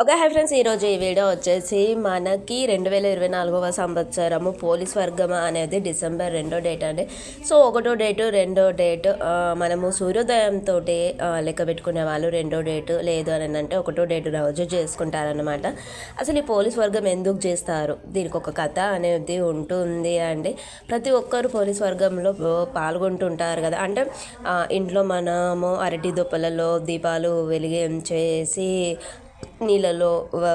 Okay. Hi friends, ఈరోజు ఈ video వచ్చేసి మనకి 2024వ సంవత్సరము పోలీస్ వర్గం అనేది డిసెంబర్ 2వ డేట్ అండి. సో 1వ డేటు 2వ డేట్ మనము సూర్యోదయంతో లెక్క పెట్టుకునే వాళ్ళు 2వ డేటు, లేదు అని అంటే 1వ డేటు రోజు చేసుకుంటారనమాట. అసలు ఈ పోలీస్ వర్గం ఎందుకు చేస్తారు, దీనికి ఒక కథ అనేది ఉంటుంది అండి. ప్రతి ఒక్కరు పోలీస్ వర్గంలో పాల్గొంటుంటారు కదా. అంటే ఇంట్లో మనము అరటి దుప్పలలో దీపాలు వెలిగించేసి నీళ్ళలో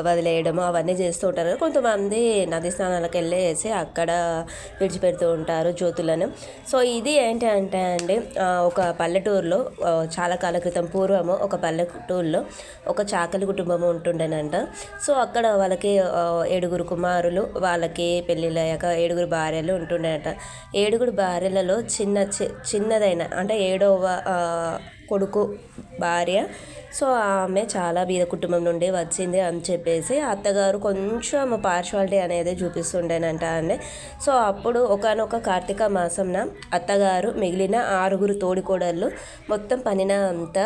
వదిలేయడము అవన్నీ చేస్తూ ఉంటారు. కొంతమంది నది స్నానాలకు వెళ్ళేసి అక్కడ విడిచిపెడుతూ ఉంటారు జ్యోతులను. సో ఇది ఏంటి అంటే అండి, ఒక పల్లెటూరులో చాలా కాల క్రితం పూర్వము ఒక పల్లెటూరులో ఒక చాకలి కుటుంబం ఉంటుండేనంట. సో అక్కడ వాళ్ళకి 7 కుమారులు, వాళ్ళకి పెళ్ళిళ్ళయ్యాక 7 భార్యలు ఉంటుండేనట. 7 భార్యలలో చిన్నదైన అంటే 7వ కొడుకు భార్య. సో ఆమె చాలా బీద కుటుంబం నుండి వచ్చింది అని చెప్పేసి అత్తగారు కొంచెం పార్షాలిటీ అనేది చూపిస్తుండేనంట అండి. సో అప్పుడు ఒకానొక కార్తీక మాసంన అత్తగారు మిగిలిన 6 తోడికోడళ్ళు మొత్తం పనిన అంతా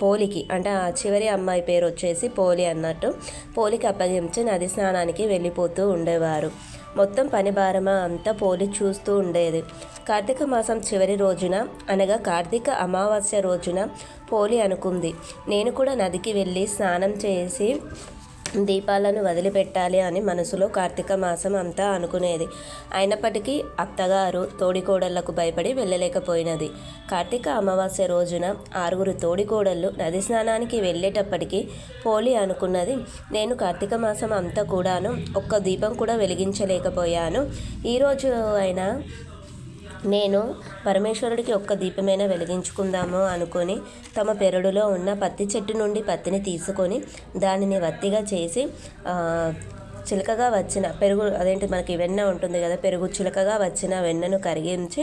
పోలికి, అంటే ఆ చివరి అమ్మాయి పేరు వచ్చేసి పోలి అన్నట్టు, పోలికి అప్పగించి నది స్నానానికి వెళ్ళిపోతూ ఉండేవారు. మొత్తం పని భారమ అంతా పోలి చూస్తూ ఉండేది. కార్తీక మాసం చివరి రోజున, అనగా కార్తీక అమావాస్య రోజున పోలి అనుకుంది, నేను కూడా నదికి వెళ్ళి స్నానం చేసి దీపాలను వదిలిపెట్టాలి అని మనసులో కార్తీక మాసం అంతా అనుకునేది. అయినప్పటికీ అత్తగారు తోడికోడళ్లకు భయపడి వెళ్ళలేకపోయినది. కార్తీక అమావాస్య రోజున 6 తోడికోడళ్ళు నది స్నానానికి వెళ్ళేటప్పటికీ పోలి అనుకున్నది, నేను కార్తీక మాసం అంతా కూడాను ఒక్క దీపం కూడా వెలిగించలేకపోయాను. ఈరోజు అయినా నేను పరమేశ్వరుడికి ఒక్క దీపమైనా వెలిగించుకుందాము అనుకొని తమ పెరడులో ఉన్న పత్తి చెట్టు నుండి పత్తిని తీసుకొని దానిని వత్తిగా చేసి చిలకగా వచ్చిన పెరుగు, అదేంటి మనకి వెన్న ఉంటుంది కదా, పెరుగు చిలకగా వచ్చిన వెన్నను కరిగించి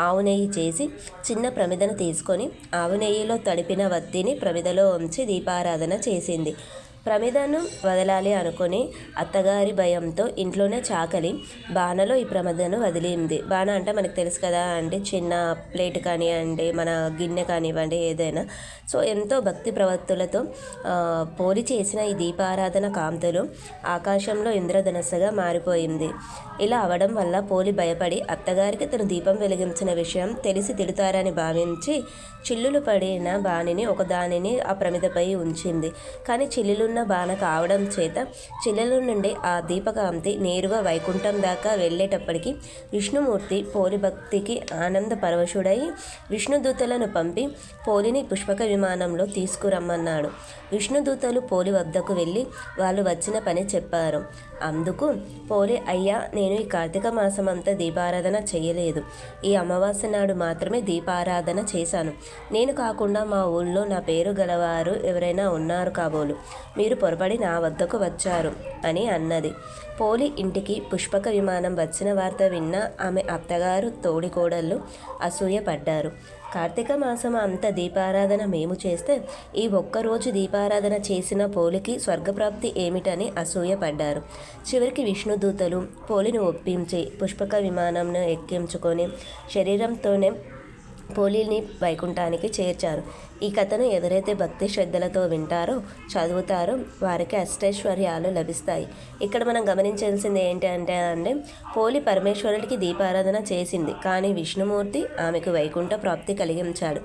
ఆవు నెయ్యి చేసి చిన్న ప్రమిదను తీసుకొని ఆవు నెయ్యిలో తడిపిన వత్తిని ప్రమిదలో ఉంచి దీపారాధన చేసింది. ప్రమిదను వదలాలి అనుకుని అత్తగారి భయంతో ఇంట్లోనే చాకలి బాణలో ఈ ప్రమిదను వదిలింది. బాణ అంటే మనకు తెలుసు కదా అండి, చిన్న ప్లేట్ కానివ్వండి, మన గిన్నె కానివ్వండి, ఏదైనా. సో ఎంతో భక్తి ప్రవత్తులతో పోలి చేసిన ఈ దీపారాధన కాంతులు ఆకాశంలో ఇంద్రధనస్సుగా మారిపోయింది. ఇలా అవడం వల్ల పోలి భయపడి అత్తగారికి తను దీపం వెలిగించిన విషయం తెలిసి తిడతారని భావించి చిల్లులు పడిన బాణిని ఒకదానిని ఆ ప్రమిదపై ఉంచింది. కానీ చిల్లులున్న బాణ కావడం చేత చిల్లల నుండి ఆ దీపకాంతి నేరుగా వైకుంఠం దాకా వెళ్ళేటప్పటికి విష్ణుమూర్తి పోలి భక్తికి ఆనంద పరవశుడై విష్ణుదూతలను పంపి పోలిని పుష్పక విమానంలో తీసుకురమ్మన్నాడు. విష్ణుదూతలు పోలి వద్దకు వెళ్ళి వాళ్ళు వచ్చిన పని చెప్పారు. అందుకు పోలి, అయ్యా, నేను ఈ కార్తీక మాసం అంతా దీపారాధన చేయలేదు. ఈ అమావాస్య నాడు మాత్రమే దీపారాధన చేశాను. నేను కాకుండా మా ఊళ్ళో నా పేరు గలవారు ఎవరైనా ఉన్నారు కాబోలు. మీరు పొరపడి నా వద్దకు వచ్చారు అని అన్నది. పోలి ఇంటికి పుష్పక విమానం వచ్చిన వార్త విన్న ఆమె అత్తగారు తోడికోడళ్ళు అసూయపడ్డారు. కార్తీక మాసం అంత దీపారాధన మేము చేస్తే ఈ ఒక్కరోజు దీపారాధన చేసిన పోలికి స్వర్గప్రాప్తి ఏమిటని అసూయపడ్డారు. చివరికి విష్ణుదూతలు పోలిని ఒప్పించి పుష్పక విమానంను ఎక్కించుకొని శరీరంతోనే పోలిని వైకుంఠానికి చేర్చారు. ఈ కథను ఎవరైతే భక్తి శ్రద్ధలతో వింటారో, చదువుతారో వారికి అష్టైశ్వర్యాలు లభిస్తాయి. ఇక్కడ మనం గమనించాల్సింది ఏంటి అంటే పోలి పరమేశ్వరుడికి దీపారాధన చేసింది, కానీ విష్ణుమూర్తి ఆమెకు వైకుంఠ ప్రాప్తి కలిగించాడు.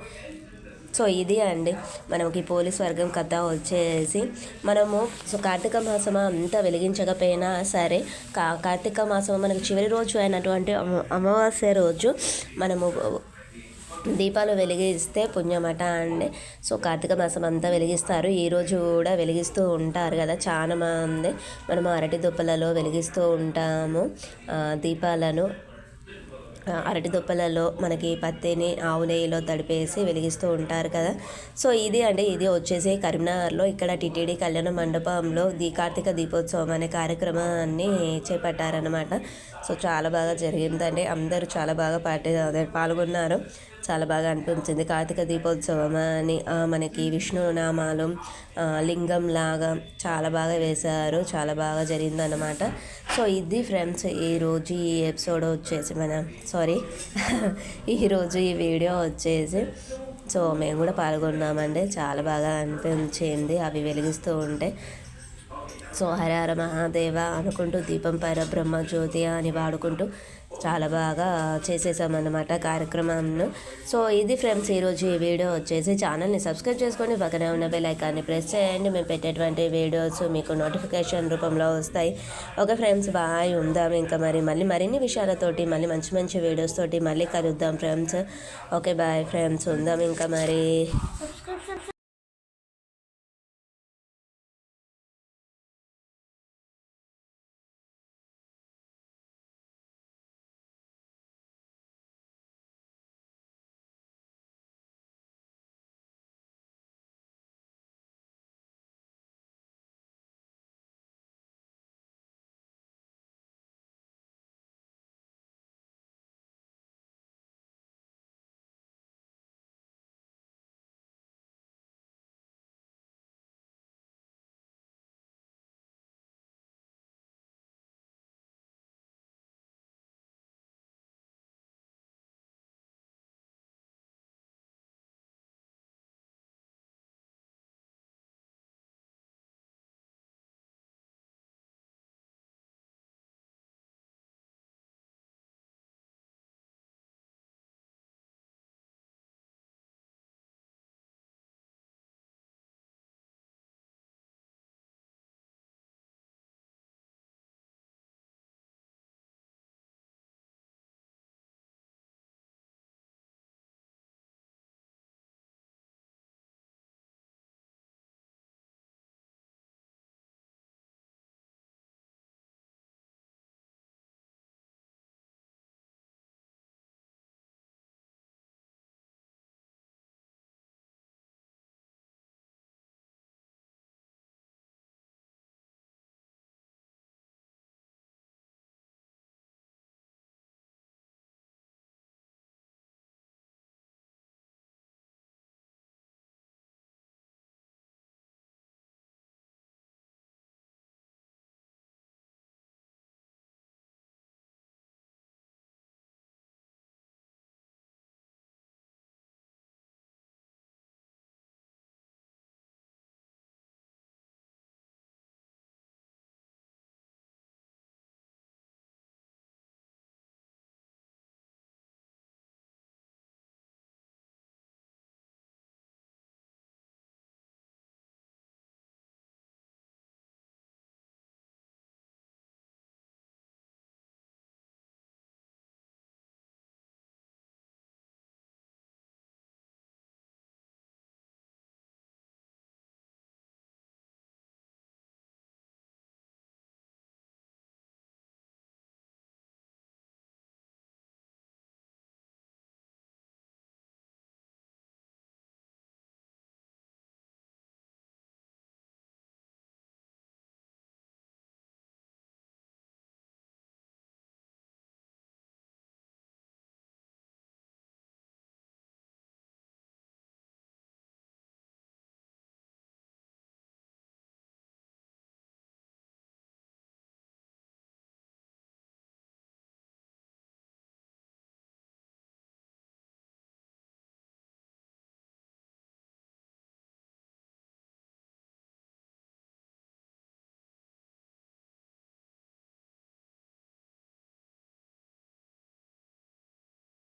సో ఇది అండి మనకి పోలీస్ వర్గం కథ వచ్చేసి. మనము కార్తీక మాసం అంతా వెలిగించకపోయినా సరే, కార్తీక మాసం మనకు చివరి రోజు అయినటువంటి అమావాస్య రోజు మనము దీపాలు వెలిగిస్తే పుణ్యమట అండి. సో కార్తీక మాసం అంతా వెలిగిస్తారు, ఈరోజు కూడా వెలిగిస్తూ ఉంటారు కదా చాలా మంది. మనము అరటి దుప్పలలో వెలిగిస్తూ ఉంటాము దీపాలను. అరటి దుప్పలలో మనకి పత్తిని ఆవు నెయ్యిలో తడిపేసి వెలిగిస్తూ ఉంటారు కదా. సో ఇది అండి, ఇది వచ్చేసి కరీంనగర్లో ఇక్కడ టీటీడీ కళ్యాణ మండపంలో కార్తీక దీపోత్సవం అనే కార్యక్రమాన్ని చేపట్టారనమాట. సో చాలా బాగా జరిగిందండి, అందరూ చాలా బాగా పాల్గొన్నారు. చాలా బాగా అనిపించింది. కార్తీక దీపోత్సవం అని మనకి విష్ణునామాలు లింగం లాగా చాలా బాగా వేశారు, చాలా బాగా జరిగిందన్నమాట. సో ఇది ఫ్రెండ్స్ ఈరోజు ఈ ఎపిసోడ్ వచ్చేసి ఈరోజు ఈ వీడియో వచ్చేసి. సో మేము కూడా పాల్గొన్నామండి, చాలా బాగా అనిపించింది అవి వెలిగిస్తూ ఉంటే. సో హర హర మహాదేవ అనుకుంటూ దీపం పరబ్రహ్మ జ్యోతి అని వాడుకుంటూ చాలా బాగా చేసేసామన్నమాట కార్యక్రమంను. సో ఇది ఫ్రెండ్స్ ఈరోజు ఈ వీడియో వచ్చేసి. ఛానల్ని సబ్స్క్రైబ్ చేసుకొని పక్కనే ఉన్న బెల్ ఐకాన్ని ప్రెస్ చేయండి. మేము పెట్టేటువంటి వీడియోస్ మీకు నోటిఫికేషన్ రూపంలో వస్తాయి. Okay friends, bye. ఉందాం ఇంకా మళ్ళీ మరిన్ని విషయాలతోటి మళ్ళీ మంచి మంచి వీడియోస్ తోటి మళ్ళీ కలుద్దాం ఫ్రెండ్స్. ఓకే బాయ్ ఫ్రెండ్స్, ఉందాం ఇంకా మరి.